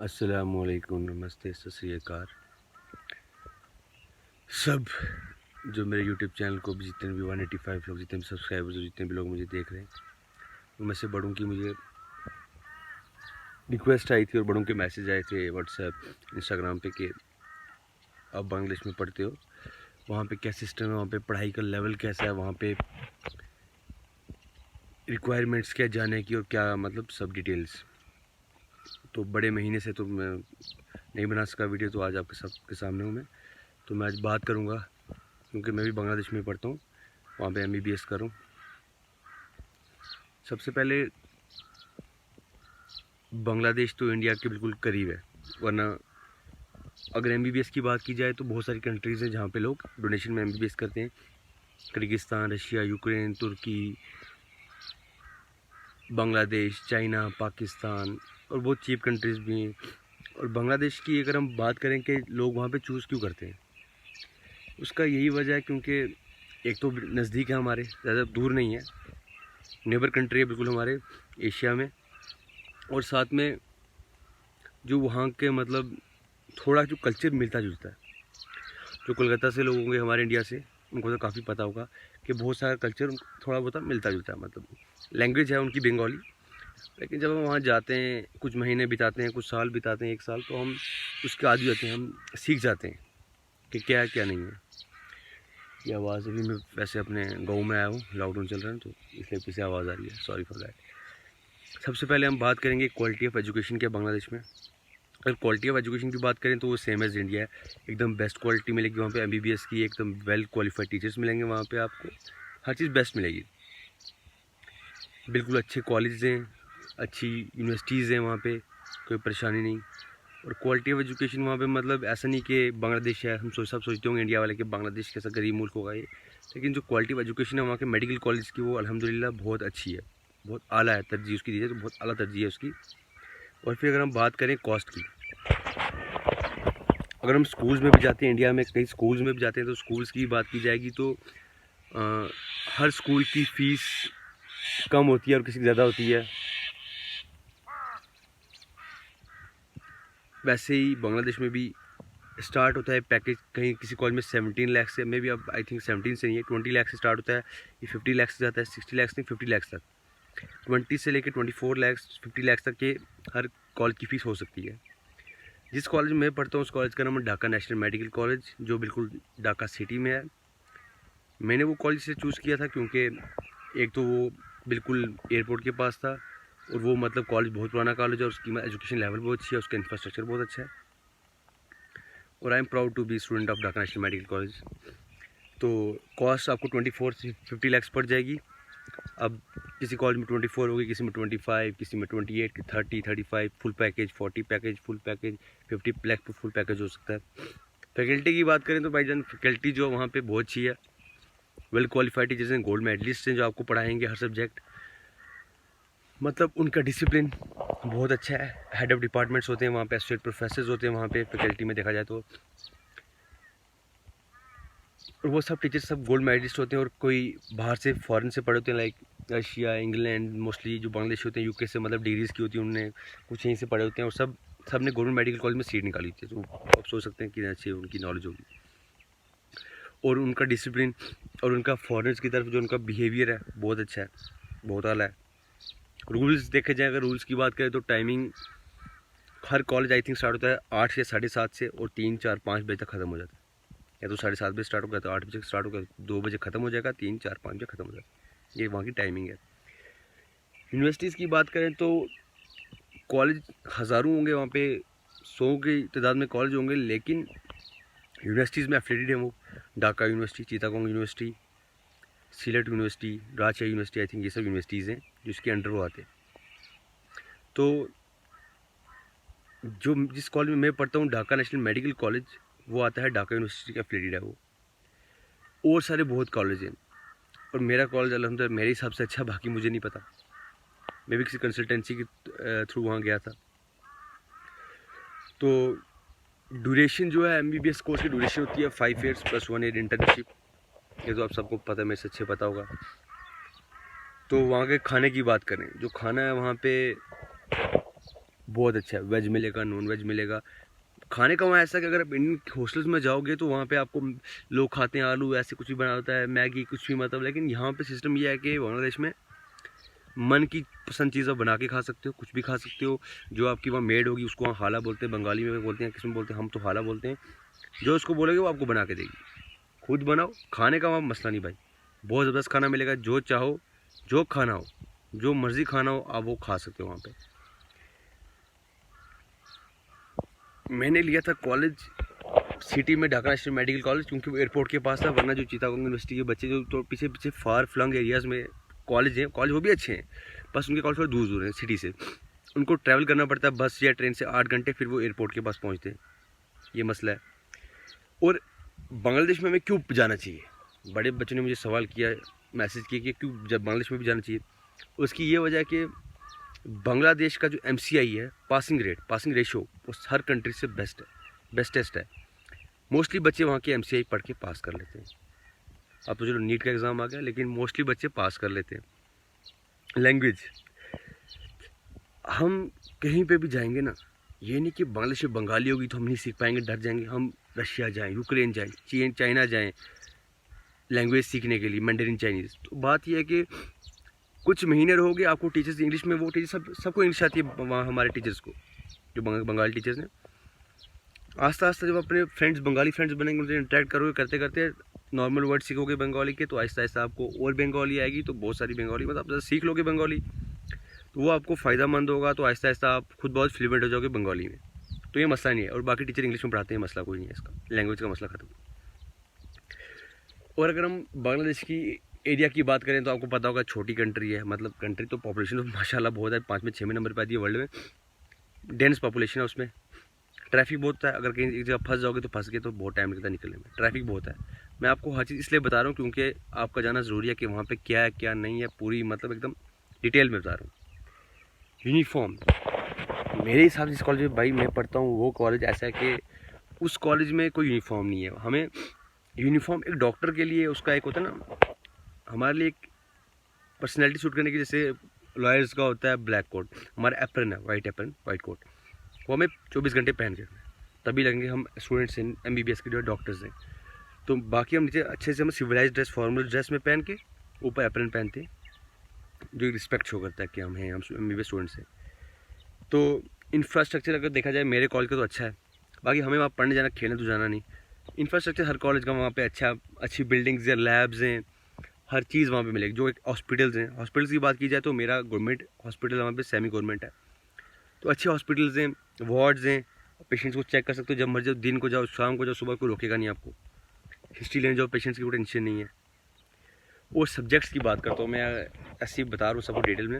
अस्सलामुअलैकुम, नमस्ते, सत श्री अकाल। सब जो मेरे यूट्यूब चैनल को भी जितने भी 185 लोग, जितने भी सब्सक्राइबर्स, जितने भी लोग मुझे देख रहे हैं, उनमें से बड़ों की मुझे रिक्वेस्ट आई थी और बड़ों के मैसेज आए थे व्हाट्सएप, इंस्टाग्राम पे कि आप बांग्लादेश में पढ़ते हो, वहाँ पे क्या सिस्टम है, वहाँ पे पढ़ाई का लेवल कैसा है, वहाँ पे रिक्वायरमेंट्स क्या जाने की और क्या मतलब सब डिटेल्स। तो बड़े महीने से तो मैं नहीं बना सका वीडियो, तो आज आपके सबके सामने हूँ मैं। तो मैं आज बात करूँगा क्योंकि मैं भी बांग्लादेश में पढ़ता हूँ, वहाँ पे MBBS कर रहा हूँ। सबसे पहले बांग्लादेश तो इंडिया के बिल्कुल करीब है, वरना अगर MBBS की बात की जाए तो बहुत सारी कंट्रीज़ हैं जहाँ पे लोग डोनेशन में MBBS करते हैं। किर्गिस्तान, रशिया, यूक्रेन, तुर्की, बांग्लादेश, चाइना, पाकिस्तान और बहुत चीप कंट्रीज़ भी हैं। और बांग्लादेश की अगर हम बात करें कि लोग वहाँ पे चूज़ क्यों करते हैं, उसका यही वजह है क्योंकि एक तो नज़दीक है, हमारे ज़्यादा दूर नहीं है, नेबर कंट्री है बिल्कुल हमारे एशिया में। और साथ में जो वहाँ के मतलब थोड़ा जो कल्चर मिलता जुलता है, जो कोलकाता से लोग होंगे हमारे इंडिया से, उनको तो काफ़ी पता होगा कि बहुत सारा कल्चर थोड़ा बहुत मिलता जुलता है। मतलब लैंग्वेज है उनकी बंगाली, लेकिन जब हम वहाँ जाते हैं, कुछ महीने बिताते हैं, कुछ साल बिताते हैं, 1 साल, तो हम उसके आदी होते हैं, हम सीख जाते हैं कि क्या है क्या नहीं है। ये आवाज़ अभी मैं वैसे अपने गाँव में आया हूँ, लॉकडाउन चल रहा है तो इसलिए पीछे आवाज़ आ रही है, सॉरी फॉर दैट। सबसे पहले हम बात करेंगे क्वालिटी ऑफ एजुकेशन के बांग्लादेश में। अगर क्वालिटी ऑफ एजुकेशन की बात करें तो वो सेम एज़ इंडिया है, एकदम बेस्ट क्वालिटी मिलेगी वहाँ पे। MBBS की एकदम वेल क्वालिफाइड टीचर्स मिलेंगे वहाँ पे, आपको हर चीज़ बेस्ट मिलेगी। बिल्कुल अच्छे कॉलेज हैं, अच्छी यूनिवर्सिटीज़ हैं वहाँ पे, कोई परेशानी नहीं। और क्वालिटी ऑफ एजुकेशन वहाँ पे मतलब ऐसा नहीं कि बांग्लादेश है, हम सब सोचते होंगे इंडिया वाले कि बांग्लादेश कैसा गरीब मुल्क होगा ये, लेकिन जो क्वालिटी ऑफ एजुकेशन है वहाँ के मेडिकल कॉलेज की, वो अल्हम्दुलिल्लाह बहुत अच्छी है, बहुत आला है, तरजीह उसकी दी जाए तो बहुत आला तरजीह है उसकी। और फिर अगर हम बात करें कॉस्ट की, अगर हम स्कूल्स में भी जाते हैं, इंडिया में कई स्कूल्स में भी जाते हैं, तो स्कूल्स की बात की जाएगी तो हर स्कूल की फ़ीस कम होती है और किसी की ज़्यादा होती है। वैसे ही बांग्लादेश में भी स्टार्ट होता है पैकेज, कहीं किसी कॉलेज में 17 लाख से, मे भी अब आई थिंक 17 से नहीं है, 20 लाख से स्टार्ट होता है, ये 50 लाख से जाता है, 60 लाख नहीं 50 लाख तक, 20 से लेकर 24 लाख 50 लाख तक के हर कॉलेज की फ़ीस हो सकती है। जिस कॉलेज में मैं पढ़ता हूँ उस कॉलेज का नाम है ढाका नेशनल मेडिकल कॉलेज, जो बिल्कुल ढाका सिटी में है। मैंने वो कॉलेज से चूज़ किया था क्योंकि एक तो वो बिल्कुल एयरपोर्ट के पास था, और वो मतलब कॉलेज बहुत पुराना कॉलेज है और उसकी एजुकेशन लेवल बहुत अच्छी है, उसका इंफ्रास्ट्रक्चर बहुत अच्छा है। और I am proud to be student of Dhaka national medical college. तो कॉस्ट आपको 24 से 50 लाख पड़ जाएगी। अब किसी कॉलेज में 24 होगी, किसी में 25, किसी में 28, 30, 35, full package 40 package, full package 50 lakh full package हो सकता है। फैकल्टी की बात करें तो भाईजान फैकल्टी जो वहाँ पे बहुत अच्छी है, वेल क्वालिफाइड टीचर्स हैं, गोल्ड मेडलिस्ट हैं जो आपको पढ़ाएंगे हर सब्जेक्ट। मतलब उनका डिसिप्लिन बहुत अच्छा है, हेड ऑफ डिपार्टमेंट्स होते हैं वहाँ पे, एसोसिएट प्रोफेसर्स होते हैं वहाँ पे फैकल्टी में देखा जाए तो, और वो सब टीचर्स सब गोल्ड मेडलिस्ट होते हैं और कोई बाहर से फॉरेन से पढ़े होते हैं, लाइक रशिया, इंग्लैंड, मोस्टली जो बांग्लादेशी होते हैं यूके से, मतलब डिग्रीज़ की होती है उन्होंने, कुछ यहीं से पढ़े होते हैं, और सब ने गवर्नमेंट मेडिकल कॉलेज में सीट निकाली थी। तो आप सोच सकते हैं कि अच्छी उनकी नॉलेज होगी, और उनका डिसिप्लिन और उनका फॉरेनर्स की तरफ जो उनका बिहेवियर है बहुत अच्छा है, बहुत आला है। रूल्स देखे जाए, अगर रूल्स की बात करें तो timing her college I think start होता है 8 से 7:30 से, और 3, 4, 5 बजे तक ख़त्म हो जाता है। या तो 7:30 बजे स्टार्ट होगा, तो 8 बजे स्टार्ट होगा, 2 बजे ख़त्म हो जाएगा, 3, 4, 5 बजे ख़त्म हो जाएगा। ये वहाँ की टाइमिंग है। यूनिवर्सिटीज़ की बात करें तो कॉलेज हज़ारों होंगे वहाँ पे, 100 की तादाद में कॉलेज होंगे, लेकिन यूनिवर्सिटीज़ में एफिलेटेड हैं वो Dhaka university, Chittagong university, Sylhet university, Rajshahi university, I think ये सब यूनिवर्सिटीज़ हैं जिसके अंडर वो आते हैं। तो जो जिस कॉलेज में मैं पढ़ता हूँ ढाका नेशनल मेडिकल कॉलेज, वो आता है ढाका यूनिवर्सिटी का एफिलेटेड है वो। और सारे बहुत कॉलेज हैं, और मेरा कॉलेज अल्हम्दुलिल्लाह मेरे हिसाब से अच्छा, बाकी मुझे नहीं पता, मैं भी किसी कंसल्टेंसी के थ्रू वहाँ गया था। तो ड्यूरेशन जो है MBBS कोर्स की ड्यूरेशन होती है 5 ईयर्स + 1 ईयर इंटर्नशिप, ये तो आप सबको पता है, मेरे से अच्छे पता होगा। तो वहाँ के खाने की बात करें, जो खाना है वहाँ पे बहुत अच्छा है, वेज मिलेगा, नॉन वेज मिलेगा। खाने का वहाँ ऐसा कि अगर आप इंडियन हॉस्टल्स में जाओगे तो वहाँ पे आपको लोग खाते हैं आलू ऐसे कुछ भी बना होता है, मैगी कुछ भी, मतलब। लेकिन यहाँ पे सिस्टम ये है कि बांग्लादेश में मन की पसंद चीज़ आप बना के खा सकते हो, कुछ भी खा सकते हो। जो आपकी वहाँ मेड होगी उसको वहाँ हाला बोलते हैं, बंगाली में बोलते हैं, किसमें बोलते हैं, हम तो हाला बोलते हैं। जो उसको बोलोगे वो आपको बना के देगी। खुद बनाओ, खाने का वहाँ मसला नहीं भाई, बहुत ज़बरदस्त खाना मिलेगा। जो चाहो, जो खाना हो, जो मर्ज़ी खाना हो आप वो खा सकते हो वहाँ पे। मैंने लिया था कॉलेज सिटी में, ढाका नेशनल मेडिकल कॉलेज, क्योंकि वो एयरपोर्ट के पास था। वरना जो चिटागोंग यूनिवर्सिटी के बच्चे जो तो पीछे पीछे फार फ्लंग एरियाज़ में कॉलेज हैं, कॉलेज वो भी अच्छे हैं, बस उनके कॉलेज थोड़ा दूर दूर हैं सिटी से। उनको ट्रैवल करना पड़ता है बस या ट्रेन से 8 घंटे, फिर वो एयरपोर्ट के पास पहुँचते हैं। ये मसला है। और बांग्लादेश में हमें क्यों जाना चाहिए, बड़े बच्चों ने मुझे सवाल किया, मैसेज किया कि क्यों जब बांग्लादेश में भी जाना चाहिए। उसकी ये वजह है कि बांग्लादेश का जो MCI है, पासिंग रेशो, वो हर कंट्री से बेस्टेस्ट है। मोस्टली बच्चे वहाँ के MCI पढ़ के पास कर लेते हैं। अब तो चलो नीट का एग्ज़ाम आ गया, लेकिन मोस्टली बच्चे पास कर लेते हैं। लैंग्वेज, हम कहीं पे भी जाएंगे ना, ये नहीं कि बांग्लादेश में बंगाली होगी तो हम नहीं सीख पाएंगे, डर जाएंगे। हम रशिया जाएं, यूक्रेन जाएं, चाइना जाएं लैंग्वेज सीखने के लिए, मैंडरिन चाइनीज़। तो बात यह है कि कुछ महीने रहोगे, आपको टीचर्स इंग्लिश में, वो टीचर सबको इंग्लिश आती है वहाँ हमारे टीचर्स को, जो बंगाली टीचर्स हैं। आस्ता आस्ता जब अपने फ्रेंड्स, बंगाली फ्रेंड्स बनेंगे, उनसे इंटरेक्ट करोगे, करते करते नॉर्मल वर्ड सीखोगे बंगाली के, तो आहिस्ता आहिस्ता आपको और बंगाली आएगी। तो बहुत सारी बंगाली, मतलब आप सीख लोगे बंगाली, तो वो आपको फ़ायदा मंद होगा। तो आहिस्ता आहिस्ता आप खुद बहुत फ्लुएंट हो जाओगे बंगाली में। तो ये मसला नहीं है। और बाकी टीचर इंग्लिश में पढ़ाते हैं, मसला कोई नहीं है इसका, लैंग्वेज का मसला ख़त्म। और अगर हम बांग्लादेश की एरिया की बात करें तो आपको पता होगा छोटी कंट्री है, मतलब कंट्री तो पॉपुलेशन तो माशाल्लाह बहुत है, 5वें 6वें नंबर पर आती है वर्ल्ड में। डेंस पॉपुलेशन है उसमें, ट्रैफिक बहुत है। अगर कहीं एक जगह फंस जाओगे तो फंस गए, तो बहुत टाइम लगता है निकलने में, ट्रैफिक बहुत है। मैं आपको हर चीज़ इसलिए बता रहा हूँ क्योंकि आपका जाना ज़रूरी है कि वहाँ पे क्या है क्या नहीं है, पूरी मतलब एकदम डिटेल में बता रहा हूँ। यूनिफॉर्म, मेरे हिसाब से जिस कॉलेज में भाई मैं पढ़ता हूँ वो कॉलेज ऐसा है कि उस कॉलेज में कोई यूनिफॉर्म नहीं है। हमें यूनिफॉर्म एक डॉक्टर के लिए उसका एक होता है ना, हमारे लिए एक पर्सनैलिटी शूट करने की, जैसे लॉयर्स का होता है ब्लैक कोट, हमारा एप्रन है वाइट एप्रन, वाइट कोट, वो हमें 24 घंटे पहन के तभी लगेंगे हम स्टूडेंट्स हैं, MBBS के जो डॉक्टर्स हैं। तो बाकी हम नीचे अच्छे से हम सिविलाइज ड्रेस, फॉर्मल ड्रेस में पहन के ऊपर एप्रन पहनते हैं, जो रिस्पेक्ट शो करता है कि हम हैं, हम MBBS स्टूडेंट्स हैं। तो इंफ्रास्ट्रक्चर अगर देखा जाए मेरे कॉलेज का तो अच्छा है। बाकी हमें वहाँ पढ़ने जाना, खेलने तो जाना नहीं। इंफ्रास्ट्रक्चर हर कॉलेज का वहाँ पे अच्छा, अच्छी बिल्डिंग्स हैं, लैब्स हैं, हर चीज़ वहाँ पे मिलेगी। जो एक हॉस्पिटल्स हैं, हॉस्पिटल्स की बात की जाए तो मेरा गवर्नमेंट हॉस्पिटल वहाँ पे सेमी गवर्नमेंट है, तो अच्छे हॉस्पिटल्स हैं, वार्ड्स हैं, पेशेंट्स को चेक कर सकते हो जब मर्जी, दिन को जाओ, शाम को जाओ, सुबह को रोकेगा नहीं आपको। हिस्ट्री लेने जाओ पेशेंट्स की, कोई टेंशन नहीं है। और सब्जेक्ट्स की बात करता हूँ मैं, ऐसे ही बता रहा हूँ सबको डिटेल में।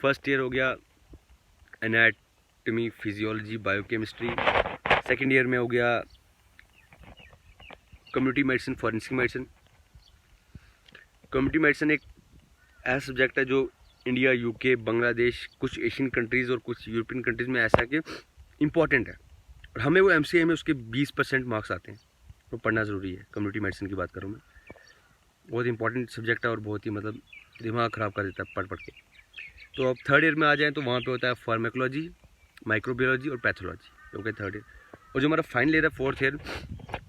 फर्स्ट ईयर हो गया anatomy, physiology, biochemistry. Second year में हो गया community medicine, forensic medicine. Community medicine एक ऐसा सब्जेक्ट है जो इंडिया, UK, बांग्लादेश, कुछ एशियन कंट्रीज़ और कुछ यूरोपियन कंट्रीज़ में ऐसा है कि इम्पॉर्टेंट है। और हमें वो MCA में उसके 20% मार्क्स आते हैं, तो पढ़ना ज़रूरी है। कम्युनिटी मेडिसिन की बात करूँ मैं, बहुत इंपॉर्टेंट सब्जेक्ट है और बहुत ही मतलब दिमाग ख़राब कर देता है पढ़ पढ़ के। तो अब थर्ड ईयर में आ जाएँ तो वहाँ पे होता है फार्माकोलॉजी, माइक्रोबायोलॉजी और पैथोलॉजी, ओके थर्ड ईयर। और जो हमारा फाइनल ईयर है फोर्थ ईयर,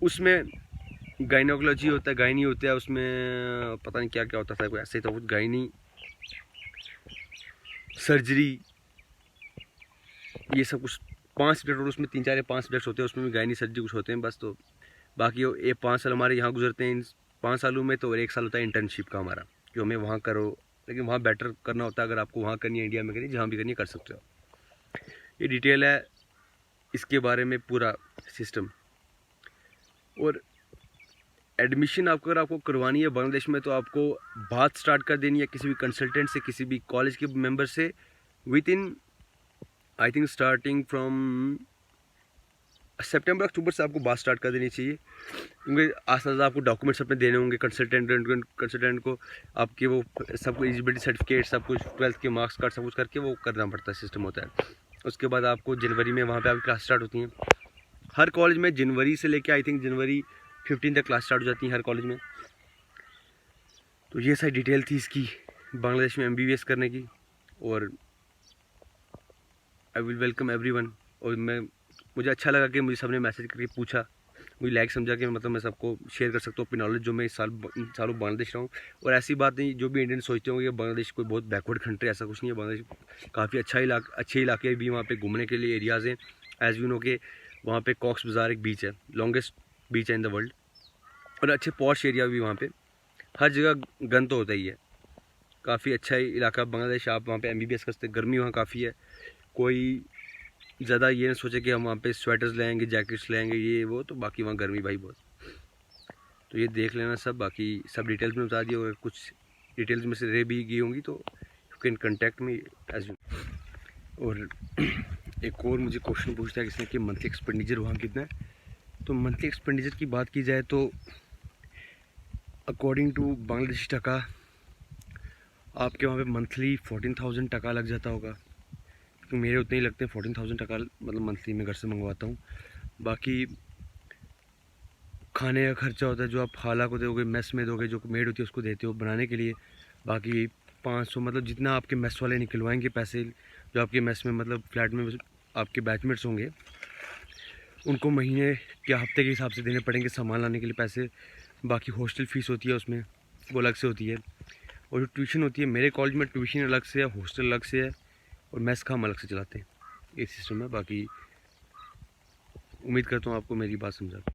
उसमें गाइनोकोलॉजी होता है, गायनी होता है, उसमें पता नहीं क्या क्या होता था, कोई ऐसे तो कुछ गायनी, सर्जरी, ये सब कुछ 5 सब्जेक्ट, और उसमें 3 4 या 5 सब्जेक्ट्स होते हैं, उसमें भी गायनी सर्जरी कुछ होते हैं बस। तो बाकी ये 5 साल हमारे यहाँ गुजरते हैं इन 5 सालों में। तो 1 साल होता है इंटर्नशिप का हमारा, जो हमें वहाँ करो, लेकिन वहाँ बेटर करना होता है। अगर आपको वहाँ करनी है, इंडिया में करनी, जहाँ भी करनी है कर सकते हो। ये डिटेल है इसके बारे में, पूरा सिस्टम। और एडमिशन आपको अगर आपको करवानी है बांग्लादेश में, तो आपको बात स्टार्ट कर देनी है किसी भी कंसल्टेंट से, किसी भी कॉलेज के मेंबर से, within I think starting from सितंबर अक्टूबर से आपको बात स्टार्ट कर देनी चाहिए। क्योंकि आस पास आपको डॉक्यूमेंट्स अपने देने होंगे कंसल्टेंट को, आपके वो सब कुछ, एलिजिबिलिटी सर्टिफिकेट, सब कुछ, 12th के मार्क्स कार्ड, सब कुछ करके वो करना पड़ता है, सिस्टम होता है। उसके बाद आपको जनवरी में वहाँ पे आपकी क्लास स्टार्ट होती हैं। हर कॉलेज में जनवरी से लेके आई थिंक जनवरी 15 तक क्लास स्टार्ट हो जाती है हर कॉलेज में। तो ये सारी डिटेल थी इसकी, बांग्लादेश में MBBS करने की। और आई विल वेलकम एवरीवन। और मुझे अच्छा लगा कि मुझे सबने मैसेज करके पूछा, मुझे लाइक समझा कि मतलब मैं सबको शेयर कर सकता हूँ अपनी नॉलेज जो मैं इस सालों बांग्लादेश रहा हूँ। और ऐसी बात नहीं, जो भी इंडियन सोचते होंगे कि बांग्लादेश कोई बहुत बैकवर्ड कंट्री, ऐसा कुछ नहीं है। बांग्लादेश काफ़ी अच्छे इलाके भी वहाँ पे घूमने के लिए एरियाज़ हैं। एज यू नो के वहाँ पे कॉक्स बाज़ार एक बीच है, लॉन्गेस्ट बीच है इन द वर्ल्ड, और अच्छे पॉश एरिया भी वहाँ पे। हर जगह गन तो होता ही है। काफ़ी अच्छा इलाका बांग्लादेश। आप वहाँ पे MBBS कर सकते। गर्मी वहाँ काफ़ी है। कोई ज़्यादा ये ना सोचे कि हम वहाँ पे स्वेटर्स लेंगे, जैकेट्स लेंगे, ये वो, तो बाकी वहाँ गर्मी भाई बहुत। तो ये देख लेना सब, बाकी सब डिटेल्स में बता दिया। और कुछ डिटेल्स में से रह भी गई होंगी तो you can contact me as you. और एक और मुझे क्वेश्चन पूछता है किसने कि मंथली एक्सपेंडिचर वहाँ कितना है। तो मंथली एक्सपेंडिचर की बात की जाए तो अकॉर्डिंग टू बांग्लादेशी टका आपके वहाँ पे मंथली 14,000 टका लग जाता होगा। तो मेरे उतने ही लगते हैं 14,000 टका, मतलब मंथली मैं घर से मंगवाता हूँ। बाकी खाने का खर्चा होता है जो आप खाला को दोगे, मेस में दोगे, जो मेड होती है उसको देते हो बनाने के लिए। बाकी 500, मतलब जितना आपके मेस वाले निकलवाएंगे पैसे, जो आपके मेस में मतलब फ्लैट में आपके बैचमेट्स होंगे, उनको महीने या हफ्ते के हिसाब से देने पड़ेंगे सामान लाने के लिए पैसे। बाकी हॉस्टल फ़ीस होती है उसमें, वो अलग से होती है। और जो ट्यूशन होती है, मेरे कॉलेज में ट्यूशन अलग से है, हॉस्टल अलग से है, और मेस का हम अलग से चलाते हैं। ये सिस्टम है। बाकी उम्मीद करता हूँ आपको मेरी बात समझा।